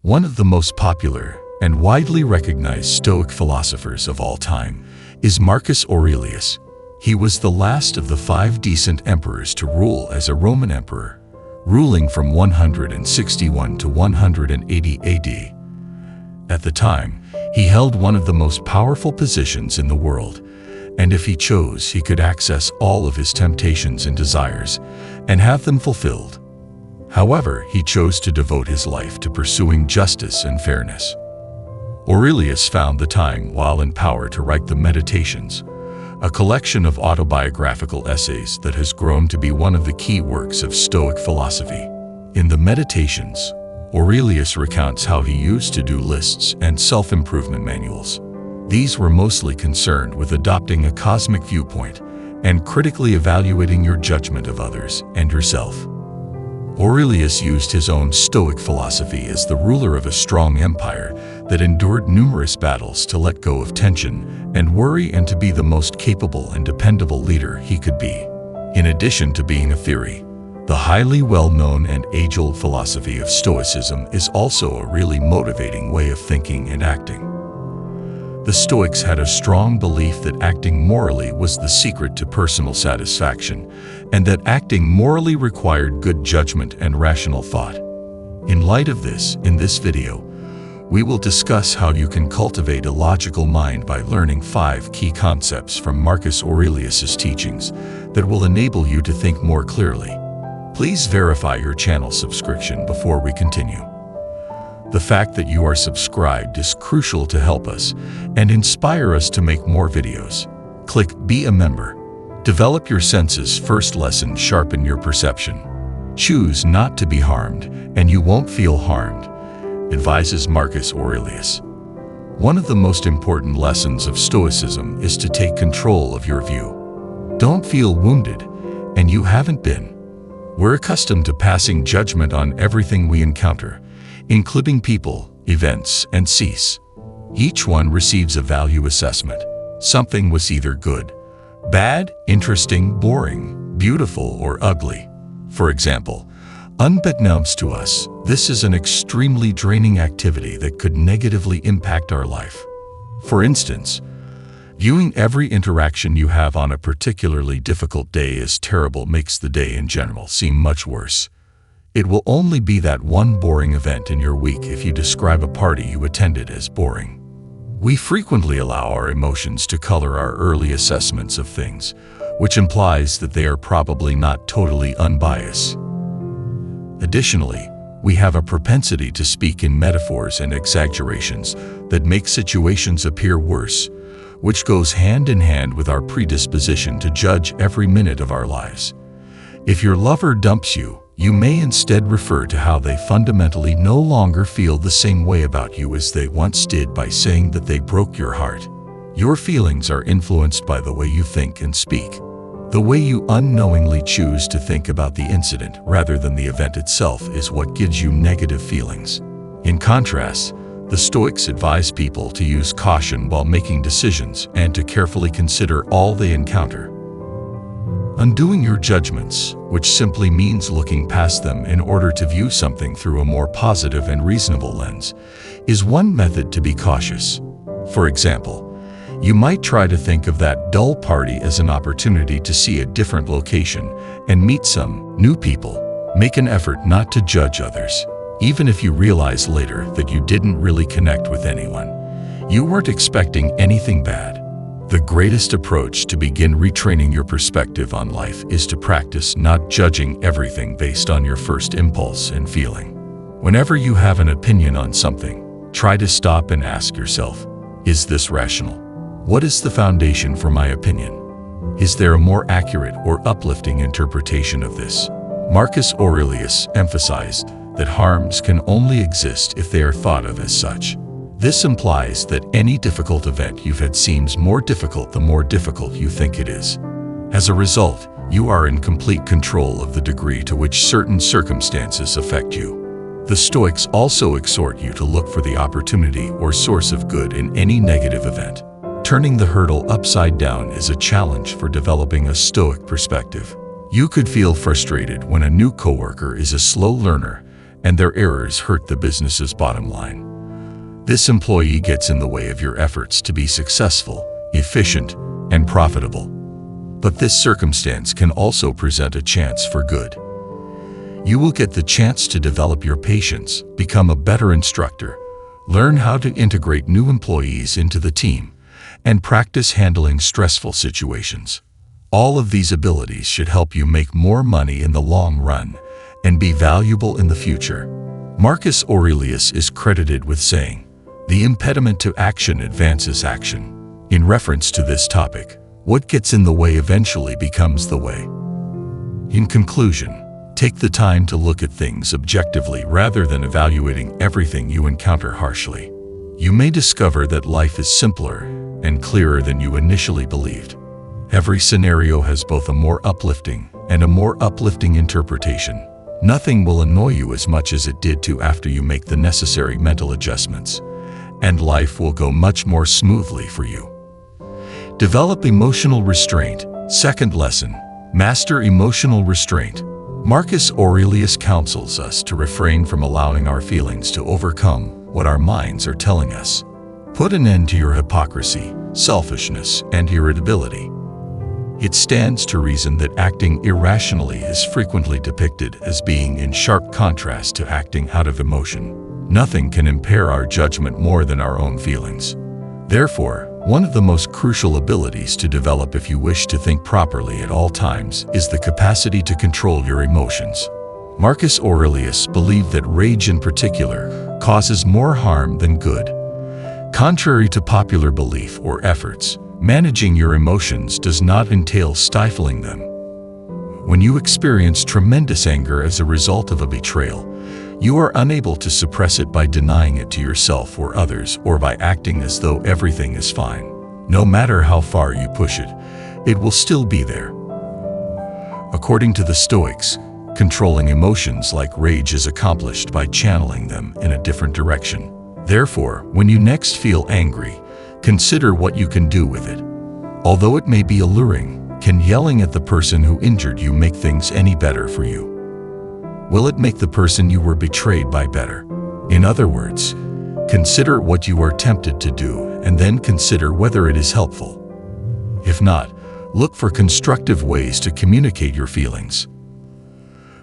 One of the most popular and widely recognized Stoic philosophers of all time is Marcus Aurelius. He was the last of the 5 decent emperors to rule as a Roman emperor, ruling from 161 to 180 AD. At the time, he held one of the most powerful positions in the world, and if he chose, he could access all of his temptations and desires and have them fulfilled. However, he chose to devote his life to pursuing justice and fairness. Aurelius found the time while in power to write the Meditations, a collection of autobiographical essays that has grown to be one of the key works of Stoic philosophy. In the Meditations, Aurelius recounts how he used to-do lists and self-improvement manuals. These were mostly concerned with adopting a cosmic viewpoint and critically evaluating your judgment of others and yourself. Aurelius used his own Stoic philosophy as the ruler of a strong empire that endured numerous battles to let go of tension and worry and to be the most capable and dependable leader he could be. In addition to being a theory, the highly well-known and age-old philosophy of Stoicism is also a really motivating way of thinking and acting. The Stoics had a strong belief that acting morally was the secret to personal satisfaction, and that acting morally required good judgment and rational thought. In light of this, in this video, we will discuss how you can cultivate a logical mind by learning 5 key concepts from Marcus Aurelius's teachings that will enable you to think more clearly. Please verify your channel subscription before we continue. The fact that you are subscribed is crucial to help us and inspire us to make more videos. Click Be a Member. Develop your senses. First lesson: sharpen your perception. Choose not to be harmed, and you won't feel harmed, advises Marcus Aurelius. One of the most important lessons of Stoicism is to take control of your view. Don't feel wounded, and you haven't been. We're accustomed to passing judgment on everything we encounter, including people, events, and cease. Each one receives a value assessment. Something was either good, bad, interesting, boring, beautiful, or ugly. For example, unbeknownst to us, this is an extremely draining activity that could negatively impact our life. For instance, viewing every interaction you have on a particularly difficult day as terrible makes the day in general seem much worse. It will only be that one boring event in your week if you describe a party you attended as boring. We frequently allow our emotions to color our early assessments of things, which implies that they are probably not totally unbiased. Additionally, we have a propensity to speak in metaphors and exaggerations that make situations appear worse, which goes hand in hand with our predisposition to judge every minute of our lives. If your lover dumps you, you may instead refer to how they fundamentally no longer feel the same way about you as they once did by saying that they broke your heart. Your feelings are influenced by the way you think and speak. The way you unknowingly choose to think about the incident rather than the event itself is what gives you negative feelings. In contrast, the Stoics advise people to use caution while making decisions and to carefully consider all they encounter. Undoing your judgments, which simply means looking past them in order to view something through a more positive and reasonable lens, is one method to be cautious. For example, you might try to think of that dull party as an opportunity to see a different location and meet some new people. Make an effort not to judge others, even if you realize later that you didn't really connect with anyone. You weren't expecting anything bad. The greatest approach to begin retraining your perspective on life is to practice not judging everything based on your first impulse and feeling. Whenever you have an opinion on something, try to stop and ask yourself, is this rational? What is the foundation for my opinion? Is there a more accurate or uplifting interpretation of this? Marcus Aurelius emphasized that harms can only exist if they are thought of as such. This implies that any difficult event you've had seems more difficult the more difficult you think it is. As a result, you are in complete control of the degree to which certain circumstances affect you. The Stoics also exhort you to look for the opportunity or source of good in any negative event. Turning the hurdle upside down is a challenge for developing a Stoic perspective. You could feel frustrated when a new coworker is a slow learner and their errors hurt the business's bottom line. This employee gets in the way of your efforts to be successful, efficient, and profitable. But this circumstance can also present a chance for good. You will get the chance to develop your patience, become a better instructor, learn how to integrate new employees into the team, and practice handling stressful situations. All of these abilities should help you make more money in the long run and be valuable in the future. Marcus Aurelius is credited with saying, "The impediment to action advances action." In reference to this topic, what gets in the way eventually becomes the way. In conclusion, take the time to look at things objectively rather than evaluating everything you encounter harshly. You may discover that life is simpler and clearer than you initially believed. Every scenario has both a more uplifting and a more uplifting interpretation. Nothing will annoy you as much as it did to after you make the necessary mental adjustments, and life will go much more smoothly for you. Develop emotional restraint. Second lesson, master emotional restraint. Marcus Aurelius counsels us to refrain from allowing our feelings to overcome what our minds are telling us. Put an end to your hypocrisy, selfishness, and irritability. It stands to reason that acting irrationally is frequently depicted as being in sharp contrast to acting out of emotion. Nothing can impair our judgment more than our own feelings. Therefore, one of the most crucial abilities to develop if you wish to think properly at all times is the capacity to control your emotions. Marcus Aurelius believed that rage in particular causes more harm than good. Contrary to popular belief or efforts, managing your emotions does not entail stifling them. When you experience tremendous anger as a result of a betrayal, you are unable to suppress it by denying it to yourself or others or by acting as though everything is fine. No matter how far you push it, it will still be there. According to the Stoics, controlling emotions like rage is accomplished by channeling them in a different direction. Therefore, when you next feel angry, consider what you can do with it. Although it may be alluring, can yelling at the person who injured you make things any better for you? Will it make the person you were betrayed by better? In other words, consider what you are tempted to do and then consider whether it is helpful. If not, look for constructive ways to communicate your feelings.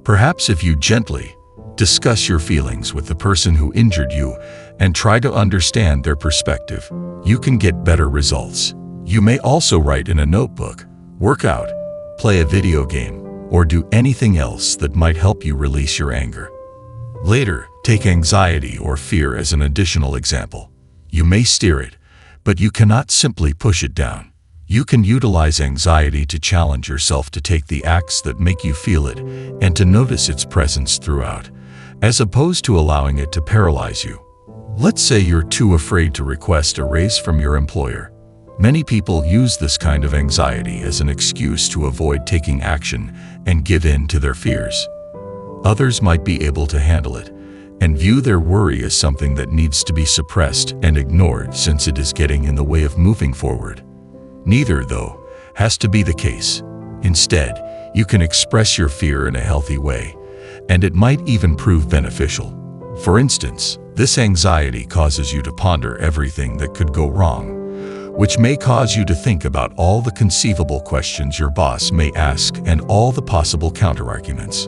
Perhaps if you gently discuss your feelings with the person who injured you and try to understand their perspective, you can get better results. You may also write in a notebook, work out, play a video game, or do anything else that might help you release your anger. Later, take anxiety or fear as an additional example. You may steer it, but you cannot simply push it down. You can utilize anxiety to challenge yourself to take the acts that make you feel it and to notice its presence throughout, as opposed to allowing it to paralyze you. Let's say you're too afraid to request a raise from your employer. Many people use this kind of anxiety as an excuse to avoid taking action and give in to their fears. Others might be able to handle it and view their worry as something that needs to be suppressed and ignored since it is getting in the way of moving forward. Neither, though, has to be the case. Instead, you can express your fear in a healthy way, and it might even prove beneficial. For instance, this anxiety causes you to ponder everything that could go wrong, which may cause you to think about all the conceivable questions your boss may ask and all the possible counterarguments.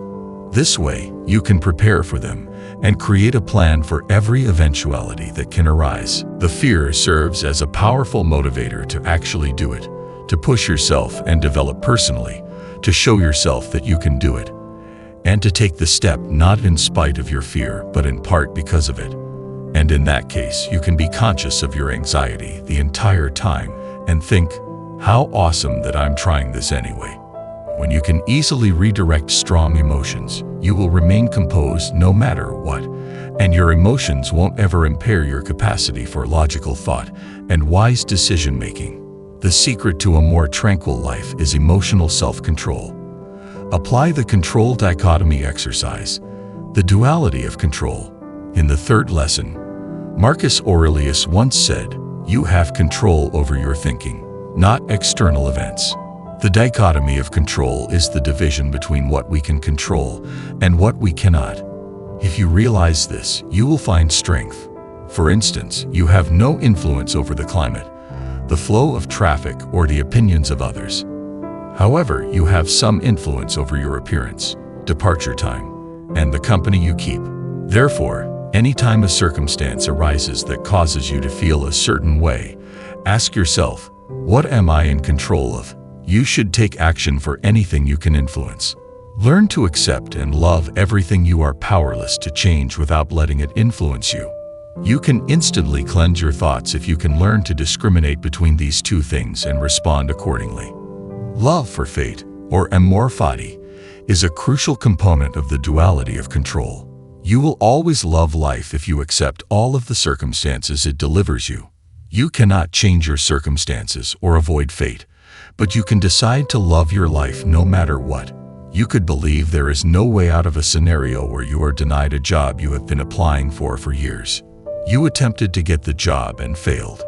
This way, you can prepare for them and create a plan for every eventuality that can arise. The fear serves as a powerful motivator to actually do it, to push yourself and develop personally, to show yourself that you can do it, and to take the step not in spite of your fear, but in part because of it. And in that case, you can be conscious of your anxiety the entire time and think, how awesome that I'm trying this anyway. When you can easily redirect strong emotions, you will remain composed no matter what, and your emotions won't ever impair your capacity for logical thought and wise decision-making. The secret to a more tranquil life is emotional self-control. Apply the control dichotomy exercise, the duality of control. In the third lesson, Marcus Aurelius once said, "You have control over your thinking, not external events." The dichotomy of control is the division between what we can control and what we cannot. If you realize this, you will find strength. For instance, you have no influence over the climate, the flow of traffic, or the opinions of others. However, you have some influence over your appearance, departure time, and the company you keep. Therefore, anytime a circumstance arises that causes you to feel a certain way, ask yourself, what am I in control of? You should take action for anything you can influence. Learn to accept and love everything you are powerless to change without letting it influence you. You can instantly cleanse your thoughts if you can learn to discriminate between these two things and respond accordingly. Love for fate, or amor fati, is a crucial component of the duality of control. You will always love life if you accept all of the circumstances it delivers you. You cannot change your circumstances or avoid fate, but you can decide to love your life no matter what. You could believe there is no way out of a scenario where you are denied a job you have been applying for years. You attempted to get the job and failed.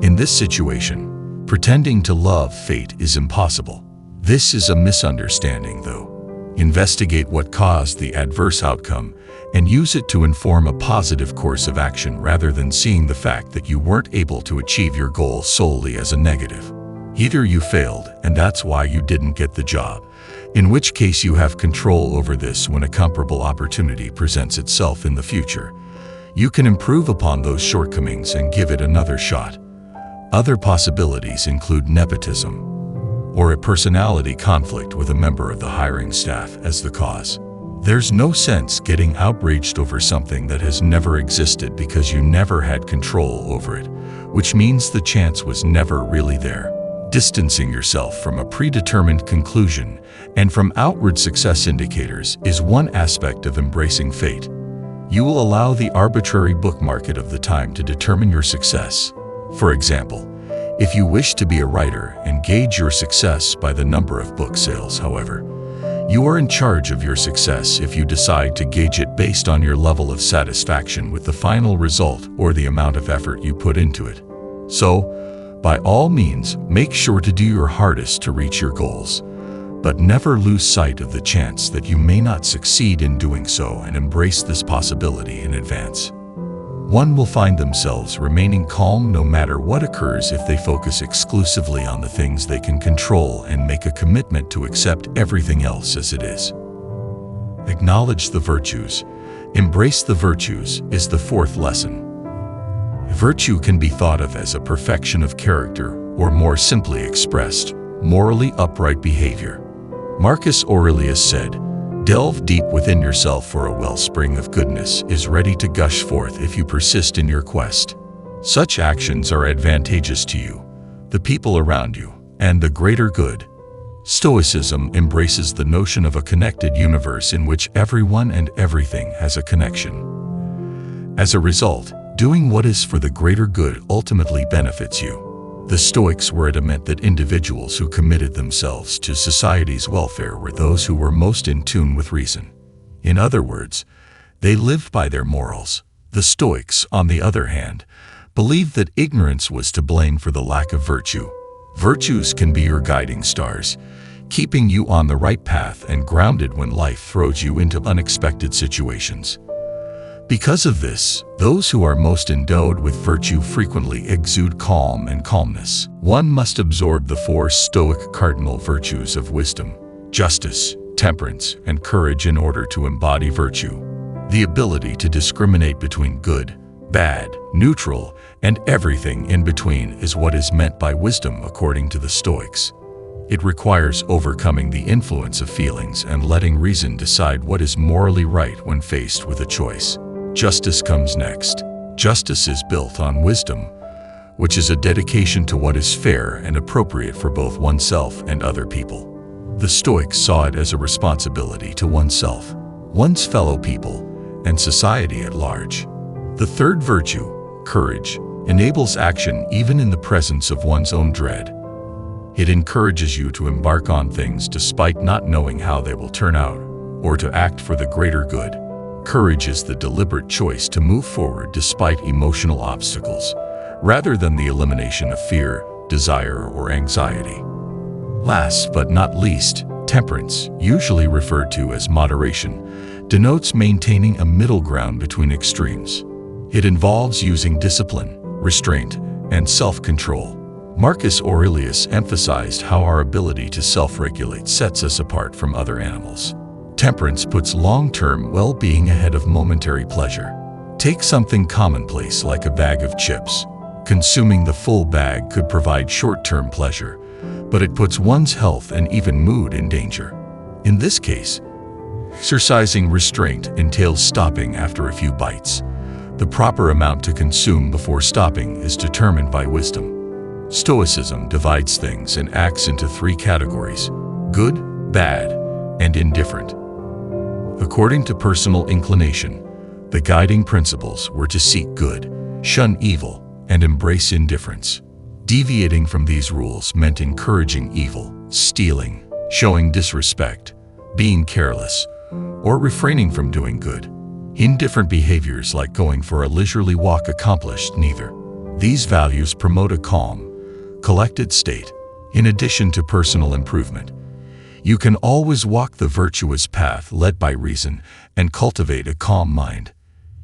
In this situation, pretending to love fate is impossible. This is a misunderstanding, though. Investigate what caused the adverse outcome and use it to inform a positive course of action rather than seeing the fact that you weren't able to achieve your goal solely as a negative. Either you failed and that's why you didn't get the job, in which case you have control over this when a comparable opportunity presents itself in the future. You can improve upon those shortcomings and give it another shot. Other possibilities include nepotism, or a personality conflict with a member of the hiring staff as the cause. There's no sense getting outraged over something that has never existed because you never had control over it, which means the chance was never really there. Distancing yourself from a predetermined conclusion and from outward success indicators is one aspect of embracing fate. You will allow the arbitrary book market of the time to determine your success. For example, if you wish to be a writer and gauge your success by the number of book sales, however, you are in charge of your success if you decide to gauge it based on your level of satisfaction with the final result or the amount of effort you put into it. So, by all means, make sure to do your hardest to reach your goals, but never lose sight of the chance that you may not succeed in doing so and embrace this possibility in advance. One will find themselves remaining calm no matter what occurs if they focus exclusively on the things they can control and make a commitment to accept everything else as it is. Acknowledge the virtues. Embrace the virtues is the fourth lesson. Virtue can be thought of as a perfection of character, or more simply expressed, morally upright behavior. Marcus Aurelius said, "Delve deep within yourself, for a wellspring of goodness is ready to gush forth if you persist in your quest." Such actions are advantageous to you, the people around you, and the greater good. Stoicism embraces the notion of a connected universe in which everyone and everything has a connection. As a result, doing what is for the greater good ultimately benefits you. The Stoics were adamant that individuals who committed themselves to society's welfare were those who were most in tune with reason. In other words, they lived by their morals. The Stoics, on the other hand, believed that ignorance was to blame for the lack of virtue. Virtues can be your guiding stars, keeping you on the right path and grounded when life throws you into unexpected situations. Because of this, those who are most endowed with virtue frequently exude calm and calmness. One must absorb the four Stoic cardinal virtues of wisdom, justice, temperance, and courage in order to embody virtue. The ability to discriminate between good, bad, neutral, and everything in between is what is meant by wisdom according to the Stoics. It requires overcoming the influence of feelings and letting reason decide what is morally right when faced with a choice. Justice comes next. Justice is built on wisdom, which is a dedication to what is fair and appropriate for both oneself and other people. The Stoics saw it as a responsibility to oneself, one's fellow people, and society at large. The third virtue, courage, enables action even in the presence of one's own dread. It encourages you to embark on things despite not knowing how they will turn out, or to act for the greater good. Courage is the deliberate choice to move forward despite emotional obstacles, rather than the elimination of fear, desire, or anxiety. Last but not least, temperance, usually referred to as moderation, denotes maintaining a middle ground between extremes. It involves using discipline, restraint, and self-control. Marcus Aurelius emphasized how our ability to self-regulate sets us apart from other animals. Temperance puts long-term well-being ahead of momentary pleasure. Take something commonplace like a bag of chips. Consuming the full bag could provide short-term pleasure, but it puts one's health and even mood in danger. In this case, exercising restraint entails stopping after a few bites. The proper amount to consume before stopping is determined by wisdom. Stoicism divides things and acts into three categories: good, bad, and indifferent. According to personal inclination, the guiding principles were to seek good, shun evil, and embrace indifference. Deviating from these rules meant encouraging evil, stealing, showing disrespect, being careless, or refraining from doing good. Indifferent behaviors like going for a leisurely walk accomplished neither. These values promote a calm, collected state. In addition to personal improvement, you can always walk the virtuous path led by reason and cultivate a calm mind.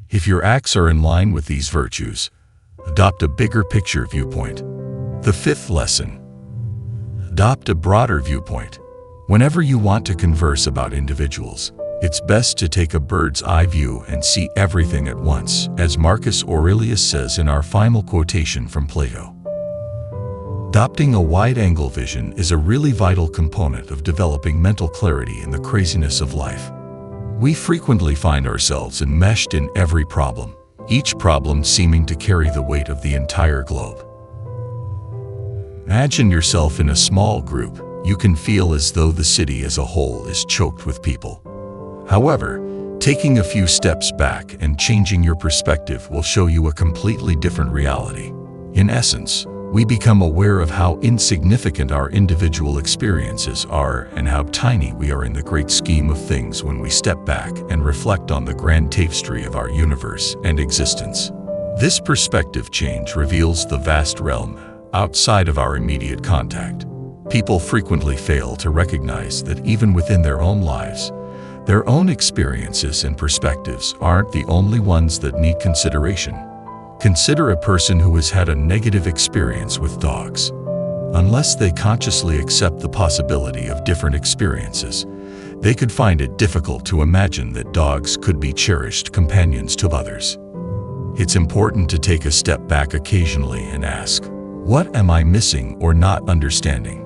If your acts are in line with these virtues, adopt a bigger picture viewpoint. The fifth lesson: adopt a broader viewpoint. Whenever you want to converse about individuals, it's best to take a bird's eye view and see everything at once, as Marcus Aurelius says in our final quotation from Plato. Adopting a wide-angle vision is a really vital component of developing mental clarity in the craziness of life. We frequently find ourselves enmeshed in every problem, each problem seeming to carry the weight of the entire globe. Imagine yourself in a small group. You can feel as though the city as a whole is choked with people. However, taking a few steps back and changing your perspective will show you a completely different reality. In essence, we become aware of how insignificant our individual experiences are and how tiny we are in the great scheme of things when we step back and reflect on the grand tapestry of our universe and existence. This perspective change reveals the vast realm outside of our immediate contact. People frequently fail to recognize that even within their own lives, their own experiences and perspectives aren't the only ones that need consideration. Consider a person who has had a negative experience with dogs. Unless they consciously accept the possibility of different experiences, they could find it difficult to imagine that dogs could be cherished companions to others. It's important to take a step back occasionally and ask, what am I missing or not understanding?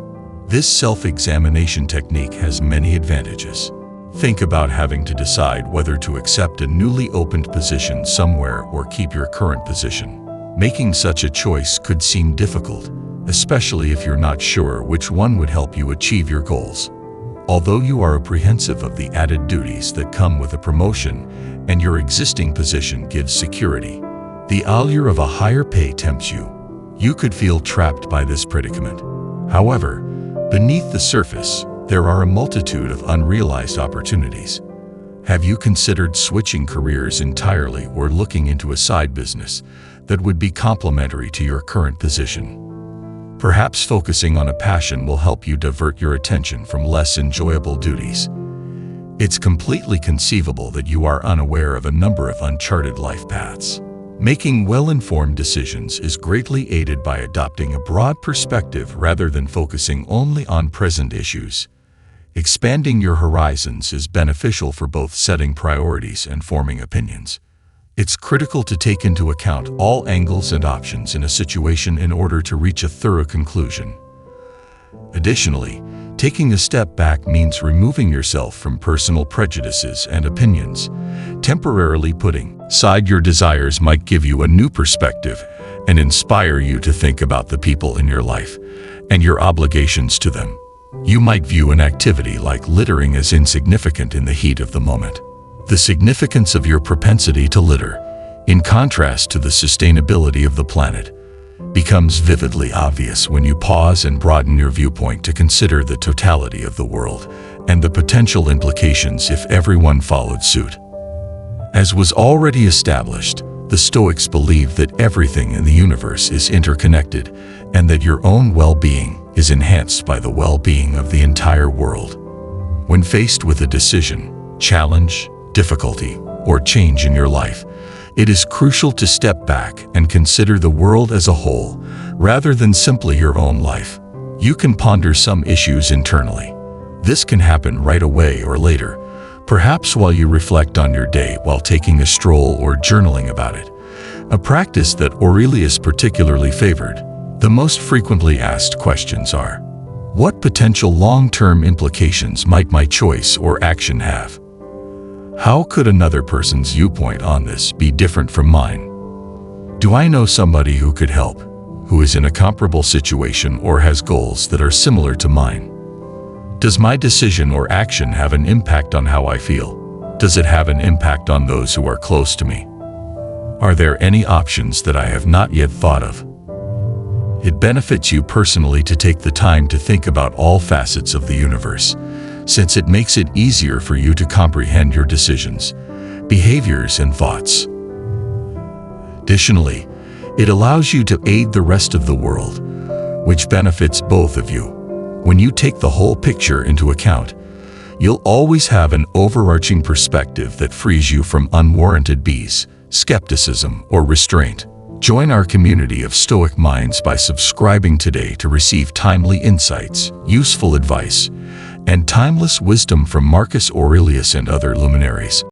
This self-examination technique has many advantages. Think about having to decide whether to accept a newly opened position somewhere or keep your current position. Making such a choice could seem difficult, especially if you're not sure which one would help you achieve your goals. Although you are apprehensive of the added duties that come with a promotion and your existing position gives security, the allure of a higher pay tempts you. You could feel trapped by this predicament. However, beneath the surface, there are a multitude of unrealized opportunities. Have you considered switching careers entirely or looking into a side business that would be complementary to your current position? Perhaps focusing on a passion will help you divert your attention from less enjoyable duties. It's completely conceivable that you are unaware of a number of uncharted life paths. Making well-informed decisions is greatly aided by adopting a broad perspective rather than focusing only on present issues. Expanding your horizons is beneficial for both setting priorities and forming opinions. It's critical to take into account all angles and options in a situation in order to reach a thorough conclusion. Additionally, taking a step back means removing yourself from personal prejudices and opinions. Temporarily putting aside your desires might give you a new perspective and inspire you to think about the people in your life and your obligations to them. You might view an activity like littering as insignificant in the heat of the moment. The significance of your propensity to litter, in contrast to the sustainability of the planet, becomes vividly obvious when you pause and broaden your viewpoint to consider the totality of the world and the potential implications if everyone followed suit. As was already established, the Stoics believe that everything in the universe is interconnected and that your own well-being is enhanced by the well-being of the entire world. When faced with a decision, challenge, difficulty, or change in your life, it is crucial to step back and consider the world as a whole, rather than simply your own life. You can ponder some issues internally. This can happen right away or later, perhaps while you reflect on your day while taking a stroll or journaling about it, a practice that Aurelius particularly favored. The most frequently asked questions are, what potential long-term implications might my choice or action have? How could another person's viewpoint on this be different from mine? Do I know somebody who could help, who is in a comparable situation or has goals that are similar to mine? Does my decision or action have an impact on how I feel? Does it have an impact on those who are close to me? Are there any options that I have not yet thought of? It benefits you personally to take the time to think about all facets of the universe, since it makes it easier for you to comprehend your decisions, behaviors, and thoughts. Additionally, it allows you to aid the rest of the world, which benefits both of you. When you take the whole picture into account, you'll always have an overarching perspective that frees you from unwarranted skepticism, or restraint. Join our community of Stoic minds by subscribing today to receive timely insights, useful advice, and timeless wisdom from Marcus Aurelius and other luminaries.